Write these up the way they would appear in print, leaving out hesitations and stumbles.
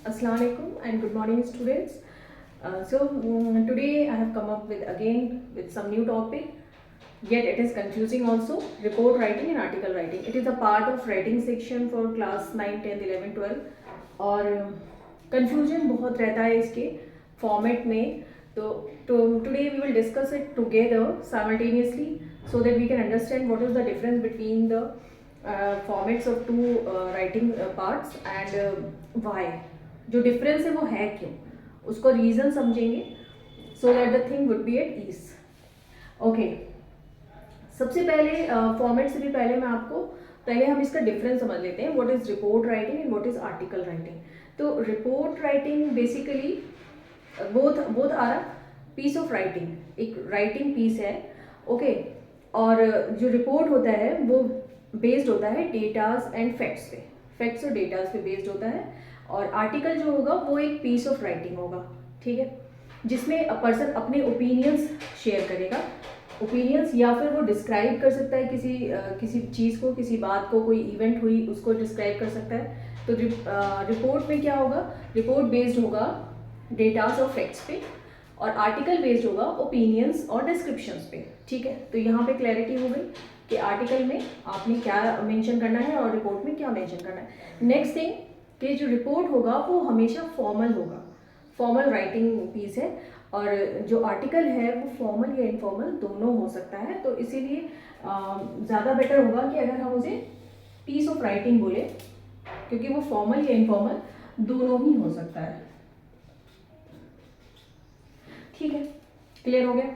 Assalamu alaikum and good morning, students. Today I have come up with some new topic. Yet it is confusing also. Report writing and article writing. It is a part of writing section for class 9, 10, 11, 12 और confusion बहुत रहता है इसके format में. तो today we will discuss it together simultaneously so that we can understand what is the difference between the formats of two writing parts and why. जो difference है वो है क्यों, उसको रीज़न समझेंगे so that the thing would be at ease. Okay, सबसे पहले format से भी पहले हम इसका डिफरेंस समझ लेते हैं. What is report writing and what is article writing. तो report writing basically both are a piece of writing, एक राइटिंग पीस है. ओके, और जो रिपोर्ट होता है वो बेस्ड होता है डेटाज एंड फैक्ट्स पे, फैक्ट्स और डेटाज पे बेस्ड होता है. और आर्टिकल जो होगा वो एक पीस ऑफ राइटिंग होगा, ठीक है, जिसमें अ पर्सन अपने ओपिनियंस शेयर करेगा. ओपिनियंस या फिर वो डिस्क्राइब कर सकता है किसी चीज़ को, किसी बात को, कोई इवेंट हुई उसको डिस्क्राइब कर सकता है. तो रिपोर्ट में क्या होगा, रिपोर्ट बेस्ड होगा डेटाज और फैक्ट्स पे और आर्टिकल बेस्ड होगा ओपिनियंस और डिस्क्रिप्शंस पे. ठीक है, तो यहाँ पे क्लैरिटी हो गई कि आर्टिकल में आपने क्या मेंशन करना है और रिपोर्ट में क्या मेंशन करना है. नेक्स्ट थिंग कि जो रिपोर्ट होगा वो हमेशा फॉर्मल होगा, फॉर्मल राइटिंग पीस है. और जो आर्टिकल है वो फॉर्मल या इनफॉर्मल दोनों हो सकता है. तो इसीलिए ज़्यादा बेटर होगा कि अगर हम उसे पीस ऑफ राइटिंग बोले, क्योंकि वो फॉर्मल या इनफॉर्मल दोनों ही हो सकता है. ठीक है, क्लियर हो गया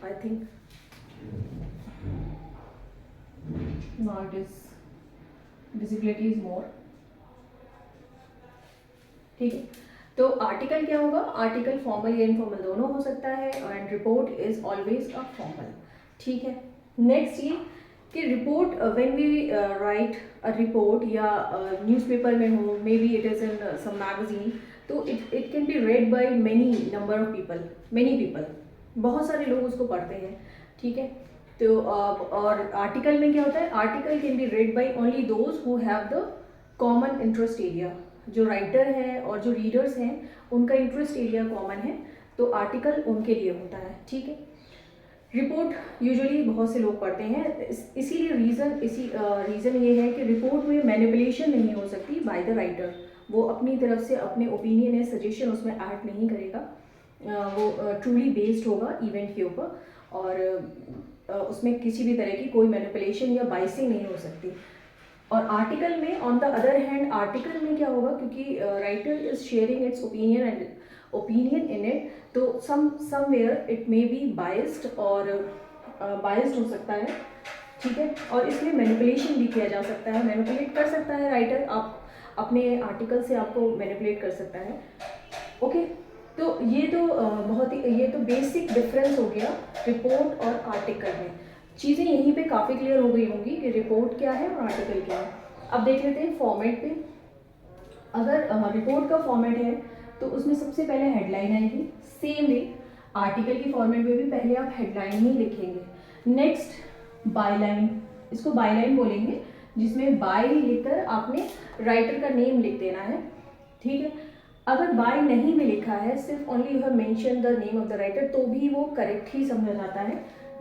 I think. Now it is visibility is more. ठीक है, तो आर्टिकल क्या होगा, आर्टिकल फॉर्मल या इनफॉर्मल दोनों हो सकता है and report is always a formal. ठीक है, नेक्स्ट ये कि report when we write a report या न्यूज़पेपर में हो, may be it is in some magazine, तो it can be read by many number of people, many people, बहुत सारे लोग उसको पढ़ते हैं. ठीक है, तो और आर्टिकल में क्या होता है, article can be read by only those who have the common interest area. जो राइटर है और जो रीडर्स हैं उनका इंटरेस्ट एरिया कॉमन है, तो आर्टिकल उनके लिए होता है. ठीक है, रिपोर्ट यूजुअली बहुत से लोग पढ़ते हैं, इसीलिए रीज़न ये है कि रिपोर्ट में मैनिपुलेशन नहीं हो सकती बाय द राइटर. वो अपनी तरफ से अपने ओपिनियन या सजेशन उसमें ऐड नहीं करेगा. वो ट्रूली बेस्ड होगा इवेंट के ऊपर और उसमें किसी भी तरह की कोई मैनिपुलेशन या बाइसिंग नहीं हो सकती. और आर्टिकल में on the other hand, article में क्या होगा, क्योंकि writer is sharing its opinion in it, तो somewhere it may be biased और बाइस्ड हो सकता है. ठीक है, और इसमें मैनिपुलेशन भी किया जा सकता है, मैनिपुलेट कर सकता है राइटर, आप अपने आर्टिकल से आपको मैनिपुलेट कर सकता है. ओके, तो ये तो बेसिक डिफरेंस हो गया रिपोर्ट और आर्टिकल में. चीज़ें यहीं पे काफ़ी क्लियर हो गई होंगी कि रिपोर्ट क्या है और आर्टिकल क्या है. अब देख लेते हैं फॉर्मेट पे. अगर रिपोर्ट का फॉर्मेट है तो उसमें सबसे पहले हेडलाइन आएगी. सेम वे आर्टिकल की फॉर्मेट में भी पहले आप हेडलाइन ही लिखेंगे. नेक्स्ट बायलाइन, इसको बायलाइन बोलेंगे, जिसमें बाय लिखकर आपने राइटर का नेम लिख देना है. ठीक है, अगर बाय नहीं भी लिखा है, सिर्फ only you have mention the name of the writer, तो भी वो करेक्ट ही समझा जाता है.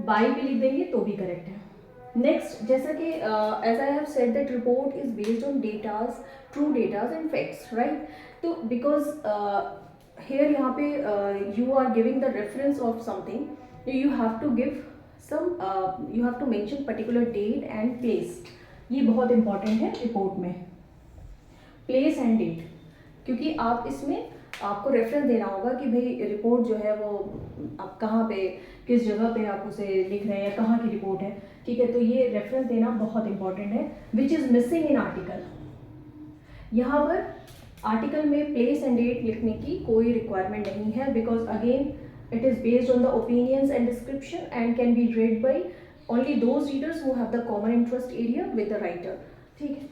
बाय भी लिख देंगे तो भी करेक्ट है. नेक्स्ट, जैसा कि as I have said that report is based on datas, true datas and facts, right. तो बिकॉज हेयर यहाँ पे you are giving the reference of something, you have to give you have to mention particular date and place. ये बहुत important है report में, place and date, क्योंकि आप इसमें आपको रेफरेंस देना होगा कि भाई रिपोर्ट जो है वो आप कहाँ पे, किस जगह पे आप उसे लिख रहे हैं, कहाँ की रिपोर्ट है. ठीक है, तो ये रेफरेंस देना बहुत इंपॉर्टेंट है, which is missing in article. यहाँ पर आर्टिकल में प्लेस एंड डेट लिखने की कोई रिक्वायरमेंट नहीं है, because again it is based on the opinions and description and can be red by only those readers who have the common interest area with the writer. ठीक है,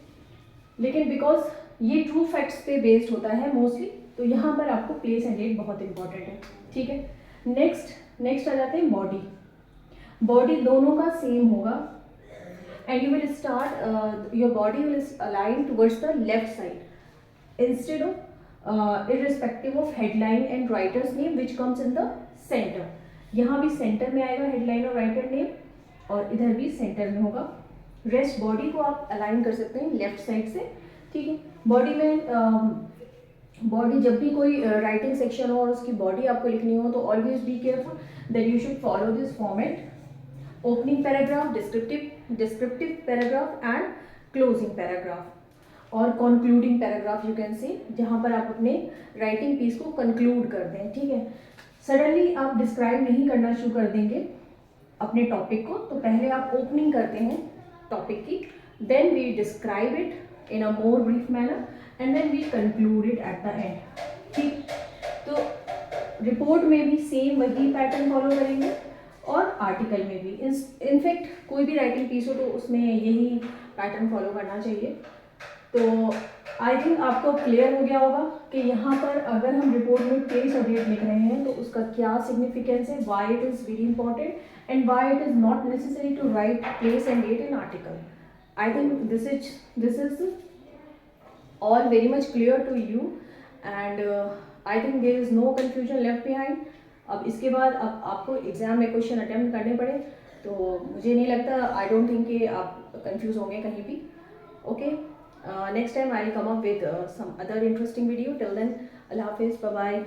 लेकिन because ये true facts पे based होता है mostly, तो यहाँ पर आपको प्लेस एंड डेट बहुत इंपॉर्टेंट है. ठीक है, नेक्स्ट आ जाते हैं बॉडी. बॉडी दोनों का सेम होगा and you will start your body will align towards the left side. instead of irrespective of headline and writer's name which comes in the center. यहाँ भी सेंटर में आएगा हेडलाइन और राइटर नेम, और इधर भी सेंटर में होगा. रेस्ट बॉडी को आप अलाइन कर सकते हैं लेफ्ट साइड से. ठीक है, बॉडी में बॉडी जब भी कोई राइटिंग सेक्शन हो और उसकी बॉडी आपको लिखनी हो तो always be careful that you should follow this format. Opening paragraph, descriptive paragraph and closing paragraph और concluding paragraph you can say, जहाँ पर आप अपने राइटिंग पीस को कंक्लूड कर दें. ठीक है, सडनली आप डिस्क्राइब नहीं करना शुरू कर देंगे अपने टॉपिक को, तो पहले आप ओपनिंग करते हैं टॉपिक की, then we describe it in a more brief manner and then we conclude it at the end. ठीक, तो रिपोर्ट में भी सेम वही पैटर्न फॉलो करेंगे और आर्टिकल में भी. इनफैक्ट कोई भी राइटिंग पीस हो तो उसमें यही पैटर्न फॉलो करना चाहिए. तो आई थिंक आपको क्लियर हो गया होगा कि यहाँ पर अगर हम रिपोर्ट में प्लेस और डेट लिख रहे हैं तो उसका क्या सिग्निफिकेंस है, why it is very important and why it is not necessary to write place and date in article. I think this is all very much clear to you and I think there is no confusion left behind. अब इसके बाद अब आपको exam में question attempt करने पड़े तो मुझे नहीं लगता, आई डोंट थिंक कि आप कंफ्यूज होंगे कहीं भी. Okay, next time I will come up with some other interesting video. Till then, अल्लाह हाफिज़, बाय बाय.